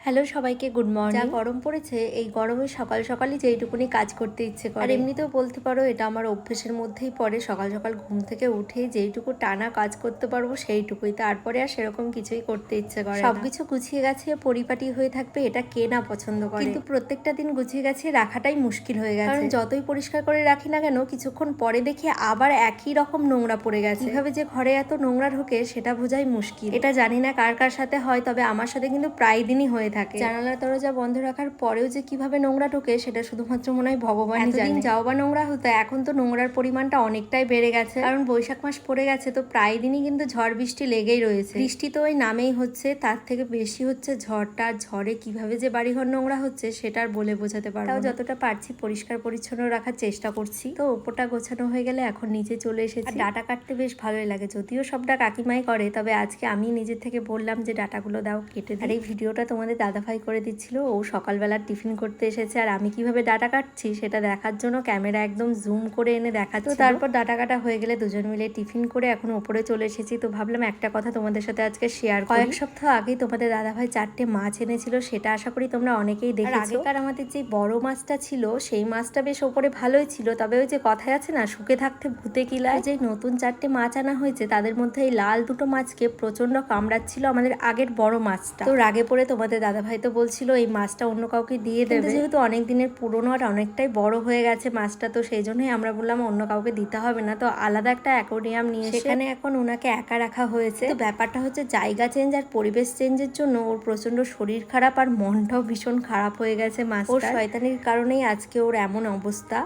Hello সবাইকে good morning. যা গরম পড়েছে এই গরমে সকাল সকালই যেইটুকুনি কাজ করতে ইচ্ছে করে। আর এমনিতেও বলতে পারো এটা আমার অভ্যেসের মধ্যেই পড়ে, সকাল সকাল ঘুম থেকে উঠে যেইটুকু টানা কাজ করতে পারবো সেইটুকুই, তারপরে আর সেরকম কিছুই করতে ইচ্ছে করে না। সবকিছু গুছিয়ে গাছিয়ে পরিপাটি হয়ে থাকবে এটা কে না পছন্দ করে, কিন্তু প্রত্যেকটা দিন গুছিয়ে গাছিয়ে রাখাটাই মুশকিল হয়ে গেছে। কারণ যতই পরিষ্কার করে রাখি না কেন কিছুক্ষণ পরে দেখি আবার একই রকম নোংরা পড়ে গেছে। কিভাবে যে ঘরে এত নোংরা ঢোকে সেটা বোঝাই মুশকিল। এটা জানি না কার কার সাথে হয়, তবে আমার সাথে কিন্তু প্রায় দিনই হয়ে থাকে। জানালার দরজা বন্ধ রাখার পরেও যে কিভাবে নোংরা ঢোকে সেটা শুধুমাত্র মনে হয় ভগবানই জানে। যাও বা নোংরা হতো, এখন তো নোংরার পরিমাণটা অনেকটাই বেড়ে গেছে, কারণ বৈশাখ মাস পড়ে গেছে, তো প্রায় দিনই কিন্তু ঝড় বৃষ্টি লেগেই রয়েছে। বৃষ্টি তো ওই নামেই হচ্ছে, তার থেকে বেশি হচ্ছে ঝড়টা। ঝড়ে কিভাবে যে বাড়িঘর নোংরা হচ্ছে সেটা আর বলে বোঝাতে পারবো না। তাও যতটা পারছি পরিষ্কার পরিচ্ছন্ন রাখার চেষ্টা করছি। তো ওপরটা গোছানো হয়ে গেলে এখন নিচে চলে এসেছি। ডাটা কাটতে বেশ ভালোই লাগে, যদিও সবটা কাকিমাই করে, তবে আজকে আমি নিজের থেকে বললাম যে ডাটাগুলো দাও কেটে দিই। আর এই ভিডিওটা তোমাদের দাদাভাই করে দিচ্ছিল। ও সকালবেলা টিফিন করতে এসেছে আর আমি কিভাবে ডাটা কাটছি সেটা দেখার জন্য ক্যামেরা একদম জুম করে এনে দেখাচ্ছি। তো তারপর ডাটা কাটা হয়ে গেলে দুজন মিলে টিফিন করে এখন উপরে চলে এসেছি। তো ভাবলাম একটা কথা তোমাদের সাথে আজকে শেয়ার করি। কয়েক সপ্তাহ আগেই তোমাদের দাদাভাই 4টে মাছ এনেছিল, সেটা আশা করি তোমরা অনেকেই দেখেছো। আগেকার আমাদের যে বড় মাছটা ছিল সেই মাছটা বেশ ওপরে ভালোই ছিল, তবে ওই যে কথায় আছে না, শুকে থাকতে ভূতে কিলায়, যে নতুন 4টে মাছ আনা হয়েছে তাদের মধ্যে এই লাল দুটো মাছকে প্রচন্ড কামড়াচ্ছিল আমাদের আগের বড় মাছটা। তো রাগে পড়ে তোমাদের দাদাভাই তো বলছিল এই মাছটা অন্য কাউকে দিয়ে দেবে, যেহেতু অনেক দিনের পুরনো আর অনেকটাই বড় হয়ে গেছে মাছটা, তো সেই জন্যই আমরা বললাম অন্য কাউকে দিতে হবে না। তো আলাদা একটা অ্যাকোয়ারিয়াম নিয়ে সেখানে এখন ওনাকে একা রাখা হয়েছে। তো ব্যাপারটা হচ্ছে জায়গা চেঞ্জ আর পরিবেশ চেঞ্জের জন্য ওর প্রচন্ড শরীর খারাপ আর মনটাও ভীষণ খারাপ হয়ে গেছে মাছ। ওর শয়তানির কারণেই আজকে ওর এমন অবস্থা।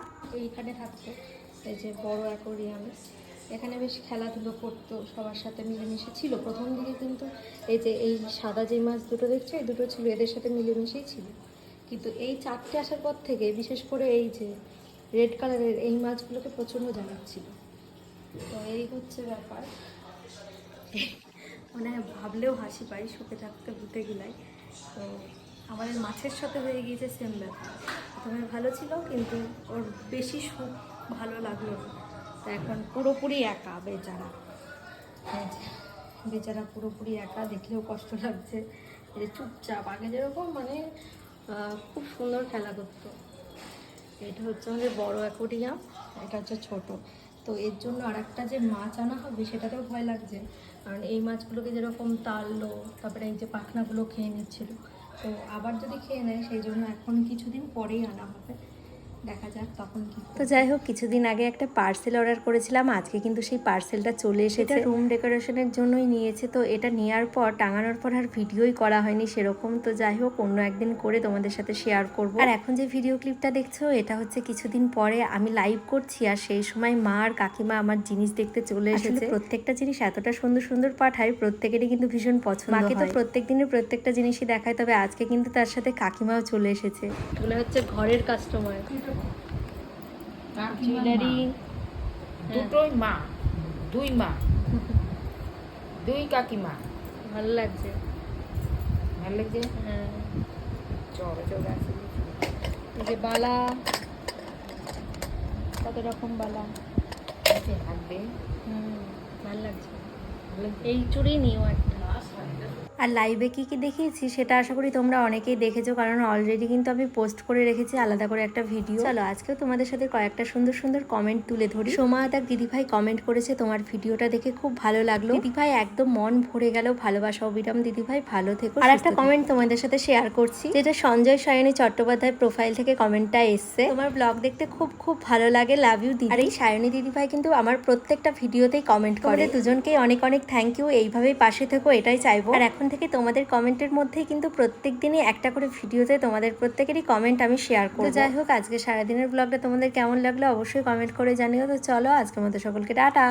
এইখানে থাকতো এই যে বড় অ্যাকোয়ারিয়ামে, এখানে বেশ খেলাধুলো করতো, সবার সাথে মিলেমিশে ছিল প্রথম দিকে, কিন্তু এই যে এই সাদা যে মাছ দুটো দেখছো এই দুটো ছিল, এদের সাথে মিলেমিশেই ছিল। কিন্তু এই 4টে আসার পর থেকে বিশেষ করে এই যে রেড কালারের এই মাছগুলোকে প্রচণ্ড জ্বালাচ্ছিল। তো এই হচ্ছে ব্যাপার, মানে ভাবলেও হাসি পাই, শুকে থাকতে ভূতে গিলাই। তো আমাদের মাছের সাথে হয়ে গিয়েছে সেম ব্যাপার। প্রথমে ভালো ছিল কিন্তু ওর বেশি সুখ ভালো লাগলো না, তো এখন পুরোপুরি একা বেচারা। বেচারা পুরোপুরি একা, দেখলেও কষ্ট লাগছে। যে চুপচাপ, আগে যেরকম মানে খুব সুন্দর খেলা করতো। এটা হচ্ছে আমাদের বড় অ্যাকোয়ারিয়াম, এটা হচ্ছে ছোট। তো এর জন্য আর একটা যে মাছ আনা হবে সেটাতেও ভয় লাগছে, কারণ এই মাছগুলোকে যেরকম তাড়লো, তারপরে এই যে পাখনাগুলো খেয়ে নিচ্ছিল, তো আবার যদি খেয়ে নেয় সেই জন্য এখন কিছুদিন পরেই আনা হবে, দেখা যাক তখন কি। তো যাই হোক, কিছুদিন আগে একটা পার্সেল অর্ডার করেছিলাম, আজকে কিন্তু সেই পার্সেলটা চলে এসেছে। রুম ডেকোরেশনের জন্যই নিয়েছে, তো এটা নেওয়ার পর টাঙানোর পর আর ভিডিওই করা হয়নি সেরকম। তো যাই হোক, অন্য একদিন করে তোমাদের সাথে শেয়ার করব। আর এখন যে ভিডিও ক্লিপটা দেখছো এটা হচ্ছে কিছুদিন পরে আমি লাইভ করছি, আর সেই সময় মা আর কাকিমা আমার জিনিস দেখতে চলে এসেছে। প্রত্যেকটা জিনিস এতটা সুন্দর সুন্দর পাঠায়, প্রত্যেকেরই কিন্তু ভীষণ পছন্দ হয়। মাকে তো প্রত্যেক দিনের প্রত্যেকটা জিনিসই দেখায়, তবে আজকে কিন্তু তার সাথে কাকিমাও চলে এসেছে। এগুলো হচ্ছে ঘরের কাস্টমার। জুয়েলারি দুটোই মা, দুই মা, দুই কাকিমা। ভালো লাগছে, ভালো লাগছে। হ্যাঁ। চড়ে চড়ে আছে এই যে বালা, কত রকম বালা থাকবে। ভালো লাগছে। এই চুড়ি নিও একটা। আর লাইভে কি কি দেখিয়েছি সেটা আশা করি তোমরা অনেকেই দেখেছো, কারণ অলরেডি কিন্তু আমি পোস্ট করে রেখেছি আলাদা করে একটা ভিডিও। চলো আজকেও তোমাদের সাথে কয়েকটা সুন্দর সুন্দর কমেন্ট তুলে ধরি। সোমায়াতাক দিদিভাই কমেন্ট করেছে, তোমার ভিডিওটা দেখে খুব ভালো লাগলো দিদিভাই, একদম মন ভরে গেল, ভালোবাসা অবিরাম দিদিভাই, ভালো থেকো। আর একটা কমেন্ট তোমাদের সাথে শেয়ার করছি, যেটা সঞ্জয় সায়নী চট্টোপাধ্যায় প্রোফাইল থেকে কমেন্টটা এসছে, তোমার ব্লগ দেখতে খুব খুব ভালো লাগে, লাভ ইউ দিদি। আর এই সায়নী দিদিভাই কিন্তু আমার প্রত্যেকটা ভিডিওতেই কমেন্ট করে, দুজনকেই অনেক অনেক থ্যাংক ইউ, এইভাবেই পাশে থেকো এটাই চাইবো। আর এখন থেকে তোমাদের কমেন্টের মধ্যেই কিন্তু প্রত্যেক দিনই একটা করে ভিডিওতে তোমাদের প্রত্যেকেরই কমেন্ট আমি শেয়ার করব। যাই হোক, আজকে সারাদিনের ব্লগটা তোমাদের কেমন লাগলো অবশ্যই কমেন্ট করে জানিও। তো চলো আজকের মতো সকলকে টাটা।